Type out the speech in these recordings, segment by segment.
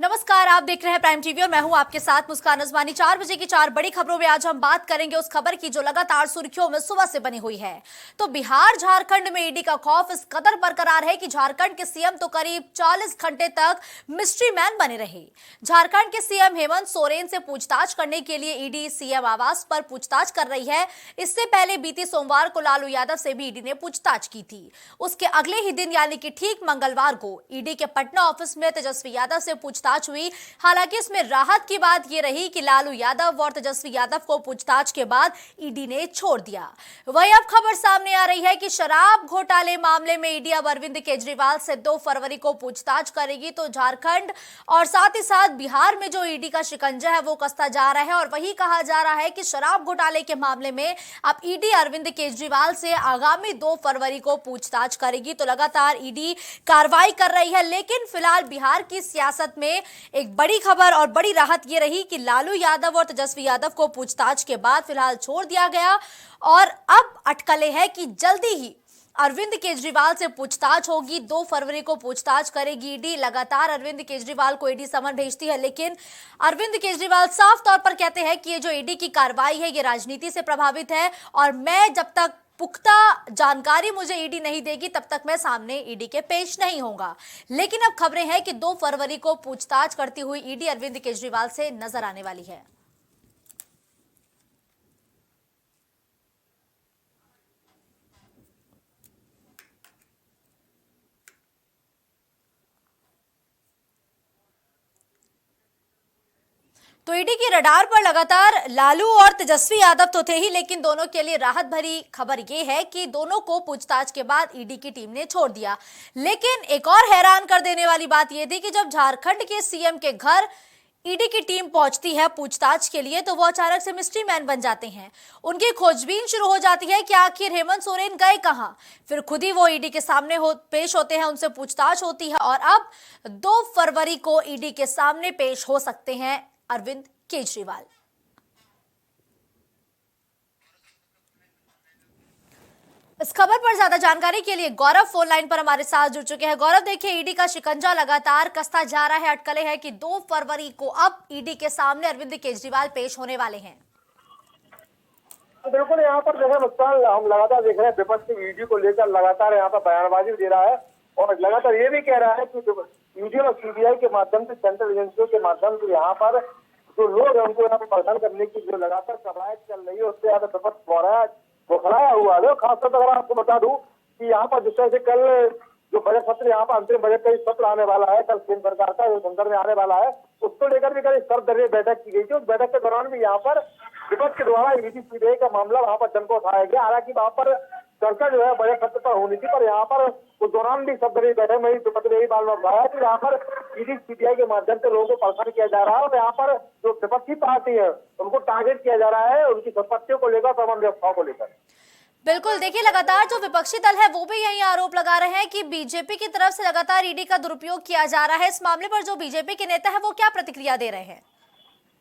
नमस्कार, आप देख रहे हैं प्राइम टीवी और मैं हूं आपके साथ मुस्कान अजमानी। 4 बजे की 4 बड़ी खबरों में आज हम बात करेंगे उस खबर की जो लगातार सुर्खियों में सुबह से बनी हुई है। तो बिहार झारखंड में ईडी का खौफ इस कदर बरकरार है कि झारखंड के सीएम तो करीब 40 घंटे तक मिस्ट्री मैन बने रहे। झारखंड के सीएम हेमंत सोरेन से पूछताछ करने के लिए ईडी सीएम आवास पर पूछताछ कर रही है। इससे पहले बीते सोमवार को लालू यादव से भी ईडी ने पूछताछ की थी। उसके अगले ही दिन यानी कि ठीक मंगलवार को ईडी के पटना ऑफिस में तेजस्वी यादव से पूछताछ हुई। हालांकि इसमें राहत की बात यह रही कि लालू यादव और तेजस्वी यादव को पूछताछ के बाद ईडी ने छोड़ दिया। वहीं अब खबर सामने आ रही है कि शराब घोटाले मामले में ईडी अब अरविंद केजरीवाल से 2 फरवरी को पूछताछ करेगी। तो झारखंड और साथ ही साथ बिहार में जो ईडी का शिकंजा है वो कसता जा रहा है और वही कहा जा रहा है कि शराब घोटाले के मामले में अब ईडी अरविंद केजरीवाल से आगामी 2 फरवरी को पूछताछ करेगी। तो लगातार ईडी कार्रवाई कर रही है, लेकिन फिलहाल बिहार की सियासत में एक बड़ी खबर और बड़ी राहत यह रही कि लालू यादव और तेजस्वी यादव को पूछताछ के बाद फिलहाल छोड़ दिया गया और अब अटकलें हैं कि जल्दी ही अरविंद केजरीवाल से पूछताछ होगी। 2 फरवरी को पूछताछ करेगी ईडी। लगातार अरविंद केजरीवाल को ईडी समन भेजती है, लेकिन अरविंद केजरीवाल साफ तौर पर कहते हैं कि ये जो ईडी की कार्रवाई है ये राजनीति से प्रभावित है और मैं जब तक पुख्ता जानकारी मुझे ईडी नहीं देगी तब तक मैं सामने ईडी के पेश नहीं होगा। लेकिन अब खबरें हैं कि 2 फरवरी को पूछताछ करती हुई ईडी अरविंद केजरीवाल से नजर आने वाली है। तो ईडी की रडार पर लगातार लालू और तेजस्वी यादव तो थे ही, लेकिन दोनों के लिए राहत भरी खबर यह है कि दोनों को पूछताछ के बाद ईडी की टीम ने छोड़ दिया। लेकिन एक और हैरान कर देने वाली बात यह थी कि जब झारखंड के सीएम के घर ईडी की टीम पहुंचती है पूछताछ के लिए तो वो अचानक से मिस्ट्री मैन बन जाते हैं। उनकी खोजबीन शुरू हो जाती है कि आखिर हेमंत सोरेन गए कहां। फिर खुद ही वो ईडी के सामने पेश होते हैं, उनसे पूछताछ होती है और अब 2 फरवरी को ईडी के सामने पेश हो सकते हैं अरविंद केजरीवाल। इस खबर पर ज्यादा जानकारी के लिए गौरव फोन लाइन पर हमारे साथ जुड़ चुके हैं। गौरव, देखिए ईडी का शिकंजा लगातार कसता जा रहा है। अटकलें हैं कि 2 फरवरी को अब ईडी के सामने अरविंद केजरीवाल पेश होने वाले हैं। बिल्कुल, यहाँ पर जो है मुस्कान हम लगातार देख रहे हैं विपक्ष ईडी को लेकर लगातार यहाँ पर बयानबाजी दे रहा है और लगातार ये भी कह रहा है कि ईडी और सीबीआई के माध्यम से, सेंट्रल एजेंसियों के माध्यम से यहाँ पर जो लोग हैं उनको यहाँ पर परेशान करने की जो लगातार कवायद चल रही है उससे यहाँ पर विपक्ष बौखलाया हुआ है। खासतौर पर अगर आपको बता दूं कि यहाँ पर जिस तरह से कल जो बजट सत्र, यहाँ पर अंतरिम बजट का सत्र आने वाला है, कल केंद्र सरकार का जो संसद में आने वाला है, उसको लेकर भी कल सर्वदलीय बैठक की गई थी। उस बैठक के दौरान भी यहाँ पर विपक्ष के द्वारा ईडी सीबीआई का मामला वहां पर जन को उठाया गया। हालांकि वहां पर चर्चा जो है बजट सत्र पर होनी थी, पर यहाँ पर उस दौरान भी सर्वदलीय बैठक में विपक्ष ने यही मामला उठाया कि यहाँ पर ईडी सीबीआई के माध्यम से लोगों को परेशान किया जा रहा है और यहाँ पर जो विपक्षी पार्टी है उनको टारगेट किया जा रहा है, उनकी संपत्तियों को लेकर, तमाम व्यवस्थाओं को लेकर। बिल्कुल, देखिए लगातार जो विपक्षी दल है वो भी यही आरोप लगा रहे हैं कि बीजेपी की तरफ से लगातार ईडी का दुरुपयोग किया जा रहा है। इस मामले पर जो बीजेपी के नेता है वो क्या प्रतिक्रिया दे रहे हैं?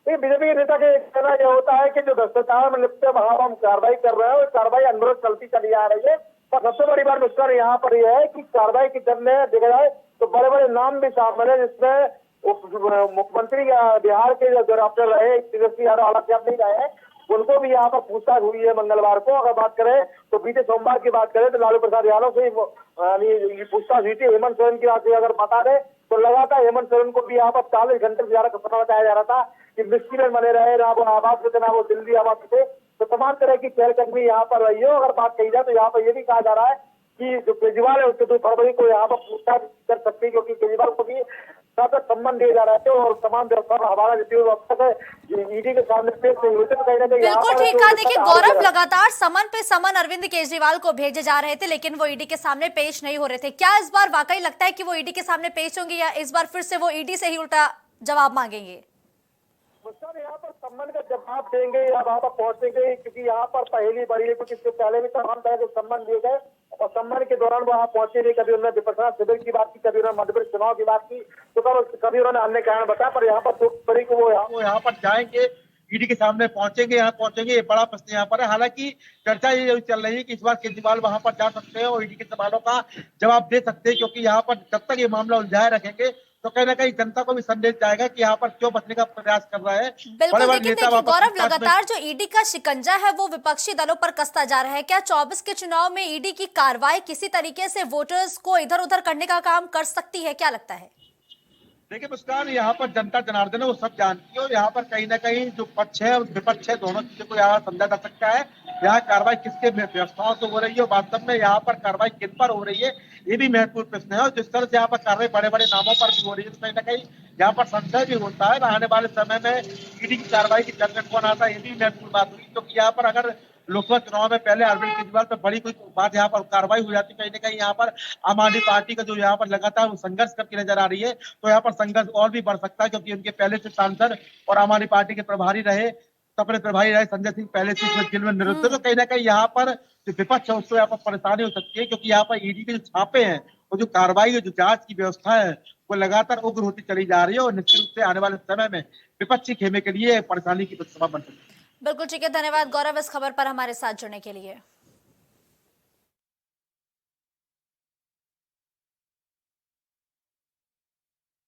बीजेपी के नेता का कहना यह होता है कि जो भ्रष्टाचार में लिप्त है वहां हम कार्रवाई कर रहे हैं और कार्रवाई अंदर चलती चली आ रही है। पर सबसे बड़ी बात मुस्कान यहाँ पर यह है कि कार्रवाई की करने देखा जाए तो बड़े बड़े नाम भी शामिल है, जिसमें मुख्यमंत्री बिहार के जो डॉक्टर रहे तेजस्वी यादव हालांकि नहीं रहे हैं, उनको भी यहाँ पर पूछताछ हुई है मंगलवार को। अगर बात करें तो बीते सोमवार की बात करें तो लालू प्रसाद यादव से पूछताछ हुई थी। हेमंत सोरेन की बात अगर बता दें तो लगातार हेमंत सोरेन को भी यहाँ पर 40 घंटे से ज्यादा समय बताया जा रहा था कि मिस्ट्री में बने रहे, ना वो आवास में थे, ना वो दिल्ली आवास थे। तो तमाम तरह की चहलकदमी यहाँ पर रही है। अगर बात कही जाए तो यहाँ पर यह भी कहा जा रहा है कि जो केजरीवाल है उसके 2 फरवरी को यहाँ पर पूछताछ कर सकते हैं, क्योंकि केजरीवाल को भी सम्मान दिए जा रहे थे और तमाम व्यवस्था में हमारा ईडी के सामने पेश नहीं होते। बिल्कुल ठीक कहा। देखिए गौरव, लगातार समन पे समन अरविंद केजरीवाल को भेजे जा रहे थे लेकिन वो ईडी के सामने पेश नहीं हो रहे थे। क्या इस बार वाकई लगता है कि वो ईडी के सामने पेश होंगे या इस बार फिर से वो ईडी से ही उल्टा जवाब मांगेंगे? यहाँ पर सम्मान का जवाब देंगे या वहां पर पहुंचेंगे, क्योंकि यहाँ पर पहली बारी कुछ इससे पहले भी तमाम तरह के सम्मान दिए गए और सम्मान के दौरान वहां पहुंचे नहीं। कभी उन्होंने विपक्षी शिविर की बात की, कभी उन्होंने मध्य प्रदेश चुनाव की बात की, तो कभी उन्होंने अन्य कारण बताया। पर यहाँ पर 2 फरवरी को वो यहाँ पर जाएंगे, ईडी के सामने पहुंचेंगे, यहाँ पहुंचेंगे, ये बड़ा प्रश्न यहाँ पर है। हालांकि चर्चा ये चल रही है कि इस बार केजरीवाल वहां पर जा सकते हैं और ईडी के सवालों का जवाब दे सकते हैं, क्योंकि यहाँ पर जब तक ये मामला उलझाए रखेंगे तो कहीं ना कहीं जनता को भी संदेश जाएगा कि यहाँ पर क्यों बचने का प्रयास कर रहा है। बिल्कुल, बड़े बड़े लेकिन नेता देखिए वापस गौरव, संसद में। लगातार जो ईडी का शिकंजा है वो विपक्षी दलों पर कसता जा रहा है। क्या 24 के चुनाव में ईडी की कार्रवाई किसी तरीके से वोटर्स को इधर उधर करने का काम कर सकती है, क्या लगता है? देखिए मुस्कान, यहाँ पर जनता जनार्दन है वो सब जानती है, और यहाँ पर कहीं ना कहीं जो पक्ष है और विपक्ष है दोनों चीजों को यहाँ समझा जा सकता है। यहाँ कार्रवाई किसके व्यवस्थाओं से हो रही है, वास्तव में यहाँ पर कार्रवाई किन पर हो रही है, ये भी महत्वपूर्ण प्रश्न है। और जिस तरह से यहाँ पर कार्रवाई बड़े बड़े नामों पर भी हो रही है, तो कहीं ना कहीं यहाँ पर संशय भी होता है आने वाले समय में ईडी की कार्रवाई की जड़ में कौन आता है। ये भी महत्वपूर्ण बात हुई, क्योंकि यहाँ पर अगर लोकसभा चुनाव में पहले अरविंद केजरीवाल पर बड़ी कोई बात यहाँ पर कार्रवाई हो जाती, कहीं ना कहीं यहाँ पर आम आदमी पार्टी का जो यहाँ पर लगातार संघर्ष करके नजर आ रही है, तो यहाँ पर संघर्ष और भी बढ़ सकता है, क्योंकि उनके पहले से सांसद और आम आदमी पार्टी के प्रभारी रहे, सपने प्रभारी रहे संजय सिंह पहले से इसमें जेल में निरुद्ध थे। तो कहीं ना कहीं यहाँ पर जो विपक्ष है उसको यहाँ पर परेशानी हो सकती है, क्योंकि यहाँ पर ईडी के जो छापे हैं और जो कार्रवाई है, जो जांच की व्यवस्था है, वो लगातार उग्र होती चली जा रही है, और निश्चित रूप से आने वाले समय में विपक्षी खेमे के लिए परेशानी की सबब बन सकती है। बिल्कुल ठीक है, धन्यवाद गौरव इस खबर पर हमारे साथ जुड़ने के लिए।